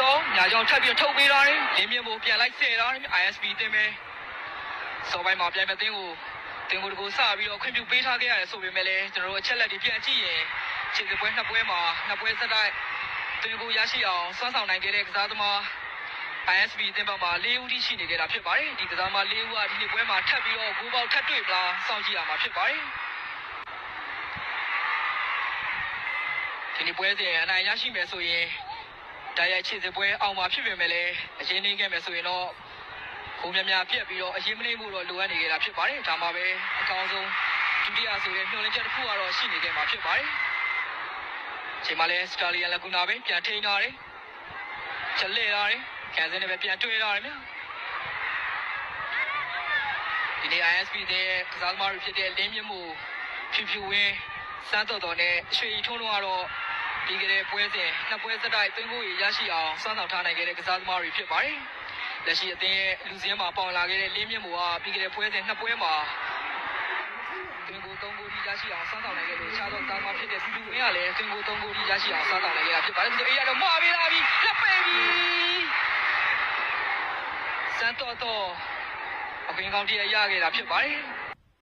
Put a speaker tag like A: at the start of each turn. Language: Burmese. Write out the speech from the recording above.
A: တော့ညာကြောင်ထပ်ပြီးထုတ်ပေးတာလေလင်းမြမို့ပြန်လိုက်ဆဲတာ ISP တင်မယ်စောပိုင်းမှာပြန်မဲ့တင်းကိုတကူစပြီးတော့ခွင့်ပြုပေးထားခဲ့ရတယ်ဆိုပေမဲ့လည်းကျွန်တော်တို့အချက်လက်တွေပြန်ကြည့်ရင်ခြေစပွဲနှစ်ပွဲမှာနှစ်ပွဲစတိုက်တင်ကူရရှိအောင်စွမ်းဆောင်နိုင်ခဲ့တဲ့ကစားသမား ISP တင်ပါမှာ၄ဦးထိရှိနေကြတာဖြစ်ပါတယ်ဒီကစားသမား၄ဦးကဒီနေ့ပွဲမှာထပ်ပြီးတော့ဂိုးပေါက်ထပ်တွေ့မလားစောင့်ကြည့်ရမှာဖြစ်ပါတယ်ဒီနေ့ပွဲစဉ်အနိုင်ရရှိမယ်ဆိုရင်တိုက်ရိုက်ခြေစပွဲအောင်မှာဖြစ်ပေမဲ့လည်းအရင်နေခဲ့မယ်ဆိုရင်တော့ကိုများပြက်ပြီးတော့အရင်မနေမှုတော့လိုအပ်နေကြတာဖြစ်ပါတယ်ဒါမှပဲအကောင်းဆုံးဒုတိယဆိုတဲ့ညှို့လင်းချက်တစ်ခုကတော့ရှိနေခဲ့မှာဖြစ်ပါတယ်ချိန်မှာလည်းစကာလီယန်လကူနာပဲပြန်ထိန်းထားတယ်ချက်လဲထားတယ်ခံစင်းနဲ့ပဲပြန်တွေ့ထားတယ်ဗျဒီနေ့ ISP တဲ့ကစားသမားတွေဖြစ်တဲ့လင်းမြင့်မှုဖြူဝင်းစမ်းတော်နဲ့ရွှေထုံးတို့ကတော့ပြီးခဲ့တဲ့ပွဲစဉ်နှစ်ပွဲစတိုက်သွင်းဖို့ရရှိအောင်စွမ်းဆောင်ထားနိုင်ခဲ့တဲ့ကစားသမားတွေဖြစ်ပါတယ်လက်ရှိအသင်းရဲ့လူစင်းမှာပေါင်လာခဲ့တဲ့လင်းမြင့်မို့ကပြီးခဲ့တဲ့ပွဲစဉ်နှစ်ပွဲမှာတွင်ကို3ဂိုးထိရရှိအောင်စွမ်းဆောင်နိုင်ခဲ့လို့ခြားသောသားမဖြစ်တဲ့ဖြူဝင်းကလည်းတွင်ကို3ဂိုးထိရရှိအောင်စွမ်းဆောင်နိုင်ခဲ့တာဖြစ်ပါတယ်ဒီအေးရတော့မှားပေးလာပြီလက်ပေပြီစမ်းတော်အပင်ကောင်းတည်းရခဲ့တာဖြစ်ပါတယ်